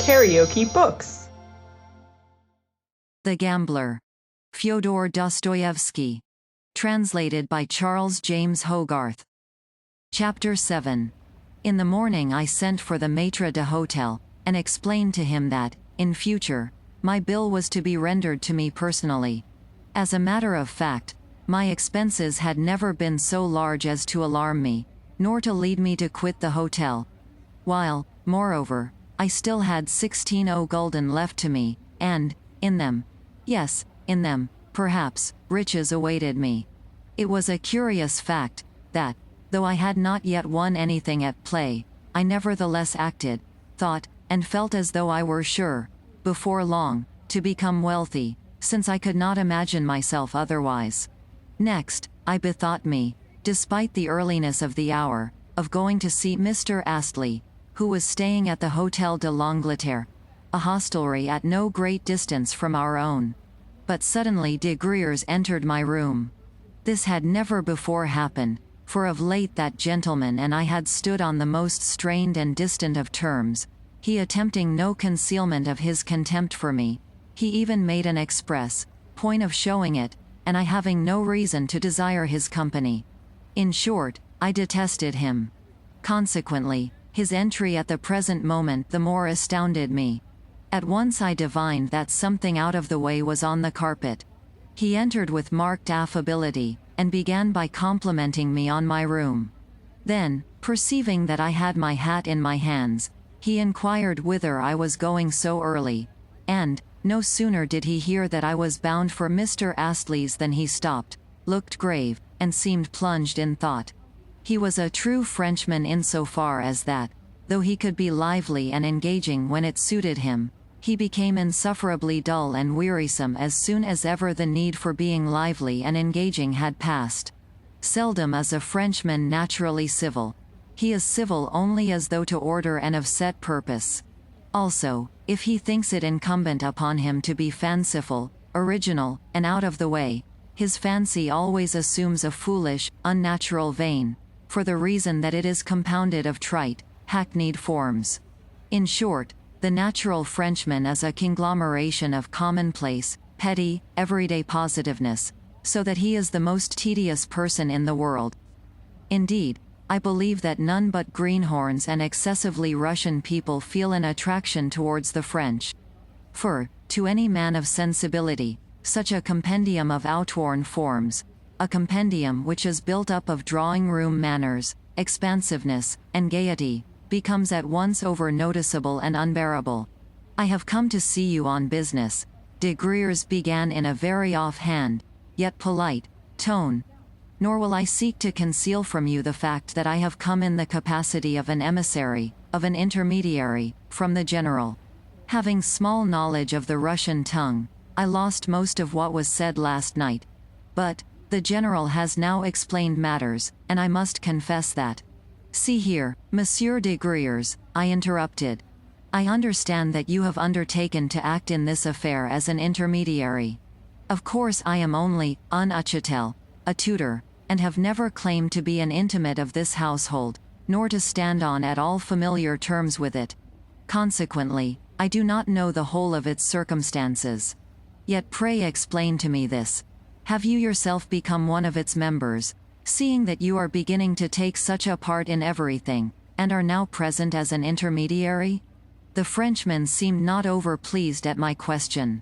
KaraokeBooks. The Gambler. Fyodor Dostoevsky. Translated by Charles James Hogarth. Chapter 7. In the morning I sent for the maître d'hôtel, and explained to him that, in future, my bill was to be rendered to me personally. As a matter of fact, my expenses had never been so large as to alarm me, nor to lead me to quit the hotel. While, moreover, I still had 16 gulden left to me, and, in them, yes, in them, perhaps, riches awaited me. It was a curious fact, that, though I had not yet won anything at play, I nevertheless acted, thought, and felt as though I were sure, before long, to become wealthy, since I could not imagine myself otherwise. Next, I bethought me, despite the earliness of the hour, of going to see Mr. Astley, who was staying at the Hôtel de l'Angleterre, a hostelry at no great distance from our own. But suddenly de Griers entered my room. This had never before happened, for of late that gentleman and I had stood on the most strained and distant of terms, he attempting no concealment of his contempt for me. He even made an express point of showing it, and I having no reason to desire his company. In short, I detested him. Consequently, his entry at the present moment the more astounded me. At once I divined that something out of the way was on the carpet. He entered with marked affability, and began by complimenting me on my room. Then, perceiving that I had my hat in my hands, he inquired whither I was going so early, and, no sooner did he hear that I was bound for Mr. Astley's than he stopped, looked grave, and seemed plunged in thought. He was a true Frenchman insofar as that, though he could be lively and engaging when it suited him, he became insufferably dull and wearisome as soon as ever the need for being lively and engaging had passed. Seldom is a Frenchman naturally civil. He is civil only as though to order and of set purpose. Also, if he thinks it incumbent upon him to be fanciful, original, and out of the way, his fancy always assumes a foolish, unnatural vein, for the reason that it is compounded of trite, hackneyed forms. In short, the natural Frenchman is a conglomeration of commonplace, petty, everyday positiveness, so that he is the most tedious person in the world. Indeed, I believe that none but greenhorns and excessively Russian people feel an attraction towards the French. For, to any man of sensibility, such a compendium of outworn forms, a compendium which is built up of drawing-room manners, expansiveness, and gaiety, becomes at once over-noticeable and unbearable. I have come to see you on business, de Griers began in a very off-hand, yet polite, tone. Nor will I seek to conceal from you the fact that I have come in the capacity of an emissary, of an intermediary, from the general. Having small knowledge of the Russian tongue, I lost most of what was said last night. But, the general has now explained matters, and I must confess that. See here, Monsieur de Griers, I interrupted. I understand that you have undertaken to act in this affair as an intermediary. Of course I am only un utchitel, a tutor, and have never claimed to be an intimate of this household, nor to stand on at all familiar terms with it. Consequently, I do not know the whole of its circumstances. Yet pray explain to me this. Have you yourself become one of its members, seeing that you are beginning to take such a part in everything, and are now present as an intermediary? The Frenchman seemed not over-pleased at my question.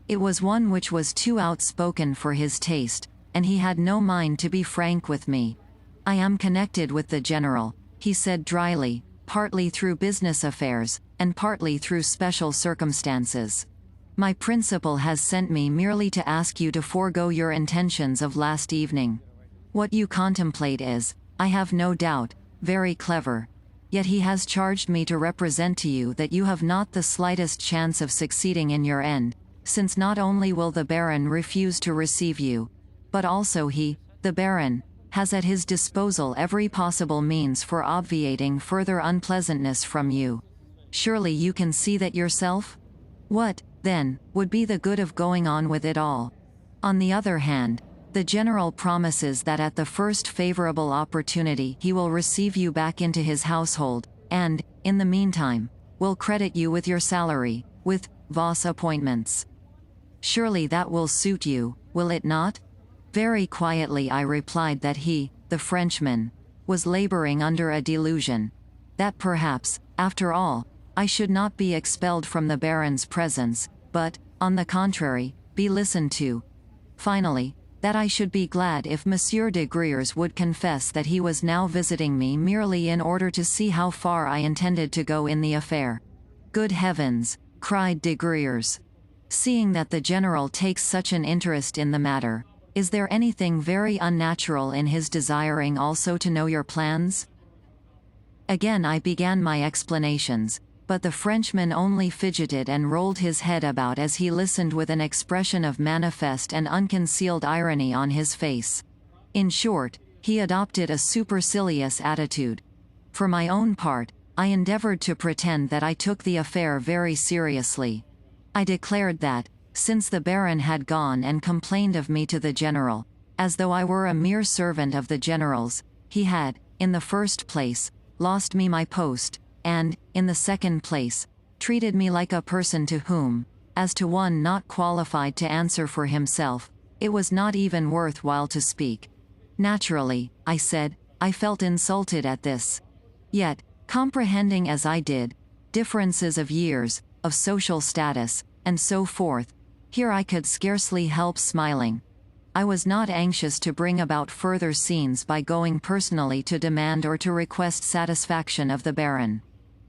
It was one which was too outspoken for his taste, and he had no mind to be frank with me. I am connected with the general, he said dryly, partly through business affairs, and partly through special circumstances. My principal has sent me merely to ask you to forego your intentions of last evening. What you contemplate is, I have no doubt, very clever. Yet he has charged me to represent to you that you have not the slightest chance of succeeding in your end, since not only will the Baron refuse to receive you, but also he, the Baron, has at his disposal every possible means for obviating further unpleasantness from you. Surely you can see that yourself? What, then, would be the good of going on with it all? On the other hand, the general promises that at the first favorable opportunity he will receive you back into his household, and, in the meantime, will credit you with your salary, with Voss appointments. Surely that will suit you, will it not? Very quietly I replied that he, the Frenchman, was laboring under a delusion. That perhaps, after all, I should not be expelled from the Baron's presence, but, on the contrary, be listened to. Finally, that I should be glad if Monsieur de Griers would confess that he was now visiting me merely in order to see how far I intended to go in the affair. Good heavens, cried de Griers. Seeing that the General takes such an interest in the matter, is there anything very unnatural in his desiring also to know your plans? Again I began my explanations, but the Frenchman only fidgeted and rolled his head about as he listened with an expression of manifest and unconcealed irony on his face. In short, he adopted a supercilious attitude. For my own part, I endeavored to pretend that I took the affair very seriously. I declared that, since the Baron had gone and complained of me to the General, as though I were a mere servant of the General's, he had, in the first place, lost me my post, and, in the second place, treated me like a person to whom, as to one not qualified to answer for himself, it was not even worth while to speak. Naturally, I said, I felt insulted at this. Yet, comprehending as I did, differences of years, of social status, and so forth, here I could scarcely help smiling. I was not anxious to bring about further scenes by going personally to demand or to request satisfaction of the Baron.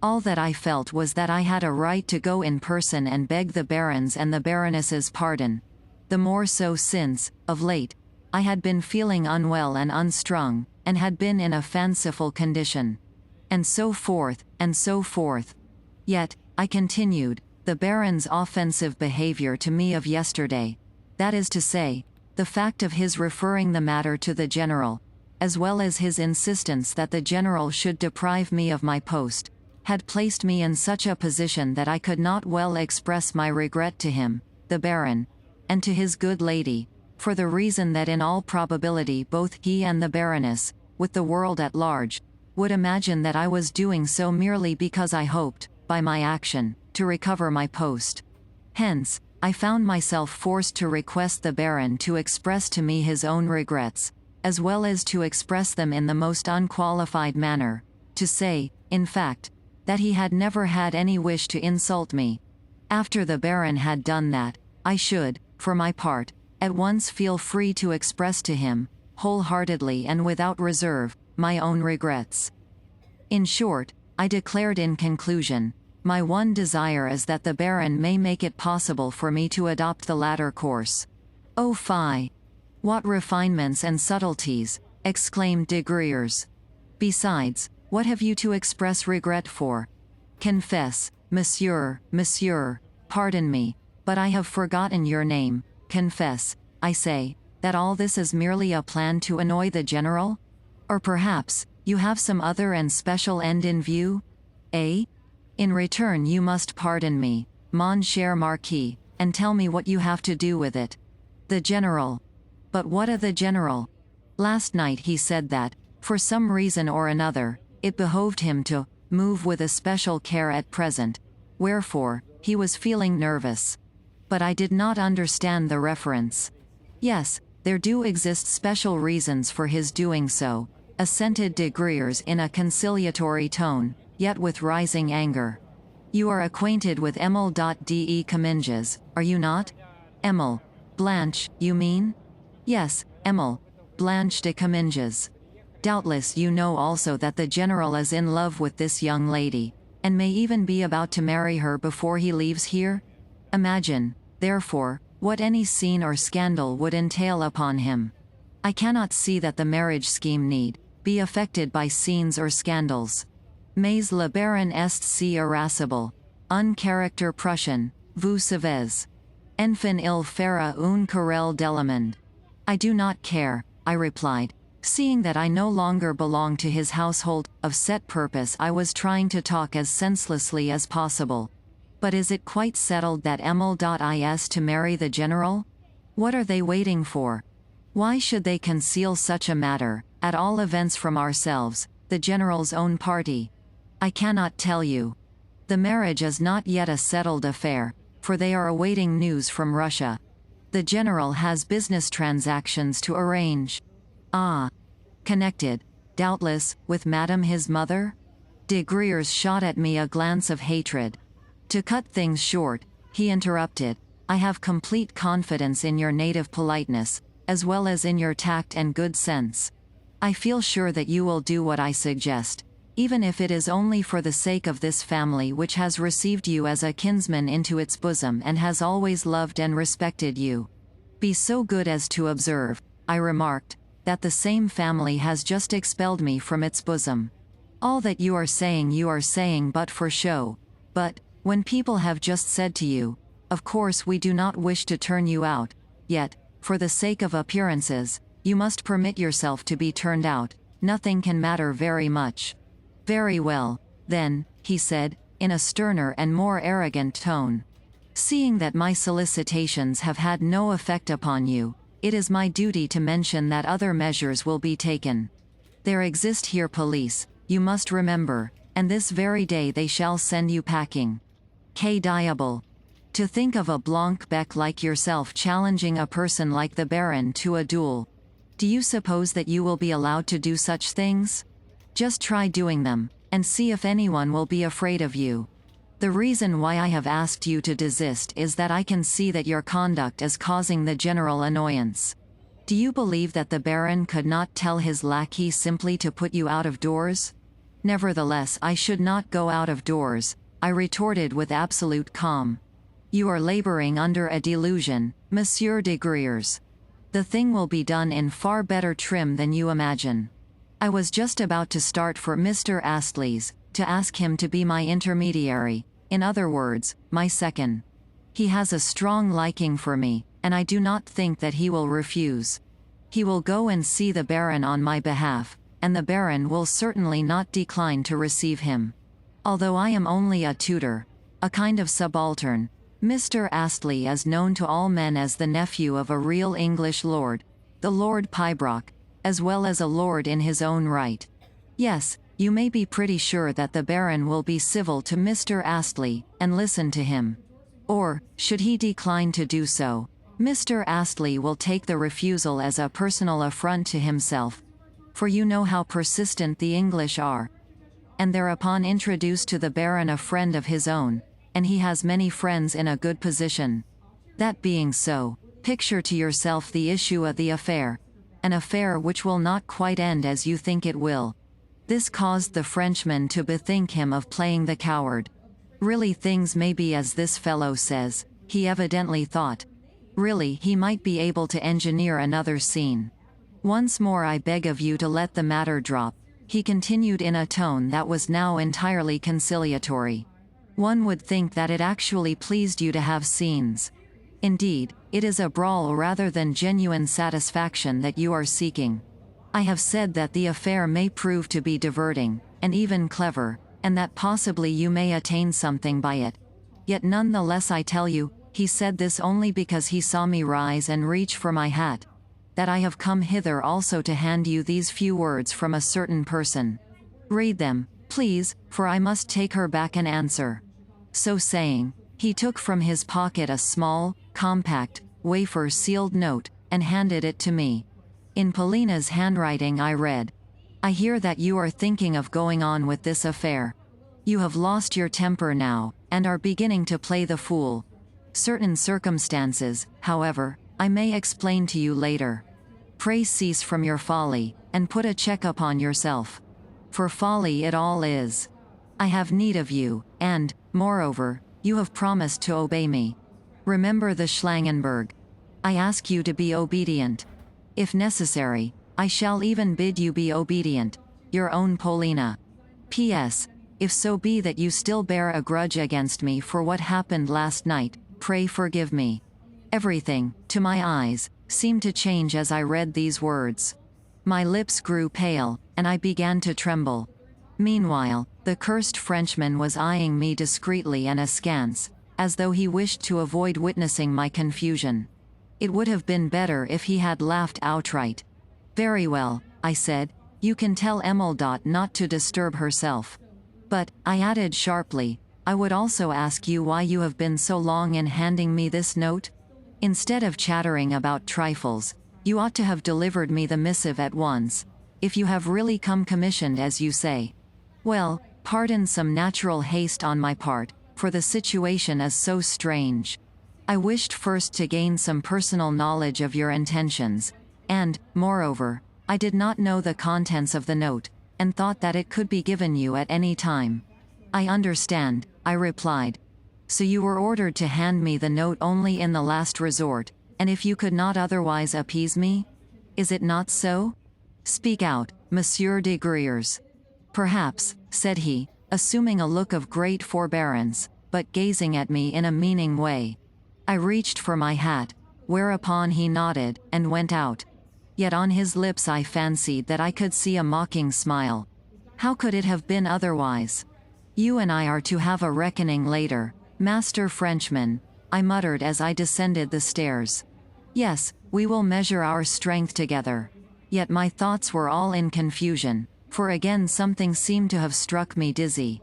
All that I felt was that I had a right to go in person and beg the Baron's and the Baroness's pardon. The more so since, of late, I had been feeling unwell and unstrung, and had been in a fanciful condition. And so forth, and so forth. Yet, I continued, the Baron's offensive behavior to me of yesterday, that is to say, the fact of his referring the matter to the General, as well as his insistence that the General should deprive me of my post, had placed me in such a position that I could not well express my regret to him, the Baron, and to his good lady, for the reason that in all probability both he and the Baroness, with the world at large, would imagine that I was doing so merely because I hoped, by my action, to recover my post. Hence, I found myself forced to request the Baron to express to me his own regrets, as well as to express them in the most unqualified manner, to say, in fact, that he had never had any wish to insult me. After the Baron had done that, I should, for my part, at once feel free to express to him, wholeheartedly and without reserve, my own regrets. In short, I declared in conclusion, my one desire is that the Baron may make it possible for me to adopt the latter course. Oh fie! What refinements and subtleties, exclaimed de Griers. Besides, what have you to express regret for? Confess, monsieur, pardon me, but I have forgotten your name, confess, I say, that all this is merely a plan to annoy the General? Or perhaps, you have some other and special end in view? Eh? In return you must pardon me, mon cher Marquis, and tell me what you have to do with it. The General. But what of the General? Last night he said that, for some reason or another, it behoved him to move with especial care at present, wherefore, he was feeling nervous. But I did not understand the reference. Yes, there do exist special reasons for his doing so, assented de Griers in a conciliatory tone, yet with rising anger. You are acquainted with Emile.de Comminges, are you not? Emile. Blanche, you mean? Yes, Emile. Blanche de Comminges. Doubtless you know also that the General is in love with this young lady, and may even be about to marry her before he leaves here? Imagine, therefore, what any scene or scandal would entail upon him. I cannot see that the marriage scheme need be affected by scenes or scandals. Mais le Baron est si irascible. Un caractère Prussian, vous savez. Enfin il fera une querelle d'Allemande. I do not care, I replied, seeing that I no longer belonged to his household. Of set purpose I was trying to talk as senselessly as possible. But is it quite settled that Emile.is to marry the General? What are they waiting for? Why should they conceal such a matter, at all events from ourselves, the General's own party? I cannot tell you. The marriage is not yet a settled affair, for they are awaiting news from Russia. The general has business transactions to arrange. Ah. Connected, doubtless, with Madame his mother? De Griers shot at me a glance of hatred. To cut things short, he interrupted, I have complete confidence in your native politeness, as well as in your tact and good sense. I feel sure that you will do what I suggest, even if it is only for the sake of this family which has received you as a kinsman into its bosom and has always loved and respected you. Be so good as to observe, I remarked, that the same family has just expelled me from its bosom. All that you are saying but for show. But, when people have just said to you, of course we do not wish to turn you out, yet, for the sake of appearances, you must permit yourself to be turned out, nothing can matter very much. Very well, then, he said, in a sterner and more arrogant tone. Seeing that my solicitations have had no effect upon you, it is my duty to mention that other measures will be taken. There exist here police, you must remember, and this very day they shall send you packing. Que diable! To think of a Blanc-bec like yourself challenging a person like the Baron to a duel. Do you suppose that you will be allowed to do such things? Just try doing them, and see if anyone will be afraid of you. The reason why I have asked you to desist is that I can see that your conduct is causing the general annoyance. Do you believe that the Baron could not tell his lackey simply to put you out of doors? Nevertheless, I should not go out of doors, I retorted with absolute calm. You are laboring under a delusion, Monsieur de Griers. The thing will be done in far better trim than you imagine. I was just about to start for Mr. Astley's, to ask him to be my intermediary, in other words, my second. He has a strong liking for me, and I do not think that he will refuse. He will go and see the Baron on my behalf, and the Baron will certainly not decline to receive him. Although I am only a tutor, a kind of subaltern, Mr. Astley is known to all men as the nephew of a real English lord, the Lord Pybrock, as well as a lord in his own right. Yes, you may be pretty sure that the Baron will be civil to Mr. Astley, and listen to him. Or, should he decline to do so, Mr. Astley will take the refusal as a personal affront to himself. For you know how persistent the English are. And thereupon introduce to the Baron a friend of his own, and he has many friends in a good position. That being so, picture to yourself the issue of the affair. An affair which will not quite end as you think it will. This caused the Frenchman to bethink him of playing the coward. Really things may be as this fellow says, he evidently thought. Really he might be able to engineer another scene. Once more I beg of you to let the matter drop, he continued in a tone that was now entirely conciliatory. One would think that it actually pleased you to have scenes. Indeed, it is a brawl rather than genuine satisfaction that you are seeking. I have said that the affair may prove to be diverting, and even clever, and that possibly you may attain something by it. Yet none the less I tell you, he said this only because he saw me rise and reach for my hat, that I have come hither also to hand you these few words from a certain person. Read them, please, for I must take her back an answer. So saying, he took from his pocket a small, compact, wafer-sealed note, and handed it to me. In Paulina's handwriting I read, I hear that you are thinking of going on with this affair. You have lost your temper now, and are beginning to play the fool. Certain circumstances, however, I may explain to you later. Pray cease from your folly, and put a check upon yourself. For folly it all is. I have need of you, and, moreover, you have promised to obey me. Remember the Schlangenberg. I ask you to be obedient. If necessary, I shall even bid you be obedient. Your own Paulina. P.S. If so be that you still bear a grudge against me for what happened last night, pray forgive me. Everything, to my eyes, seemed to change as I read these words. My lips grew pale, and I began to tremble. Meanwhile, the cursed Frenchman was eyeing me discreetly and askance, as though he wished to avoid witnessing my confusion. It would have been better if he had laughed outright. Very well, I said, you can tell Emil not to disturb herself. But, I added sharply, I would also ask you why you have been so long in handing me this note? Instead of chattering about trifles, you ought to have delivered me the missive at once, if you have really come commissioned as you say. Well, pardon some natural haste on my part, for the situation is so strange. I wished first to gain some personal knowledge of your intentions, and, moreover, I did not know the contents of the note, and thought that it could be given you at any time. I understand, I replied. So you were ordered to hand me the note only in the last resort, and if you could not otherwise appease me? Is it not so? Speak out, Monsieur de Griers. Perhaps, said he, assuming a look of great forbearance, but gazing at me in a meaning way. I reached for my hat, whereupon he nodded, and went out. Yet on his lips I fancied that I could see a mocking smile. How could it have been otherwise? You and I are to have a reckoning later, Master Frenchman, I muttered as I descended the stairs. Yes, we will measure our strength together. Yet my thoughts were all in confusion, for again something seemed to have struck me dizzy.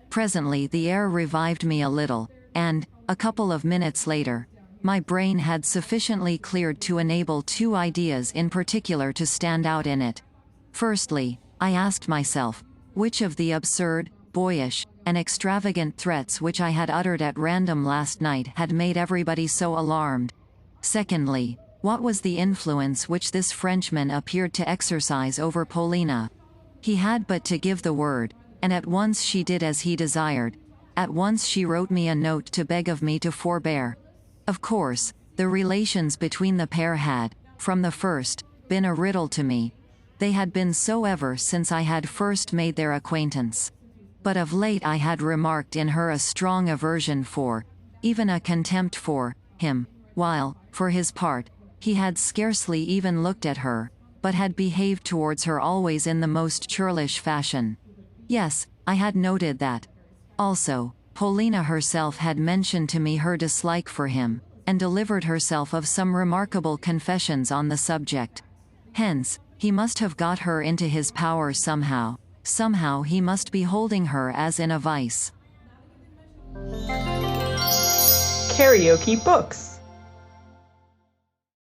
Presently the air revived me a little, and, a couple of minutes later, my brain had sufficiently cleared to enable two ideas in particular to stand out in it. Firstly, I asked myself, which of the absurd, boyish, and extravagant threats which I had uttered at random last night had made everybody so alarmed? Secondly, what was the influence which this Frenchman appeared to exercise over Paulina? He had but to give the word, and at once she did as he desired. At once she wrote me a note to beg of me to forbear. Of course, the relations between the pair had, from the first, been a riddle to me. They had been so ever since I had first made their acquaintance. But of late I had remarked in her a strong aversion for, even a contempt for, him, while, for his part, he had scarcely even looked at her, but had behaved towards her always in the most churlish fashion. Yes, I had noted that. Also, Paulina herself had mentioned to me her dislike for him, and delivered herself of some remarkable confessions on the subject. Hence, he must have got her into his power somehow. Somehow he must be holding her as in a vice. KaraokeBooks.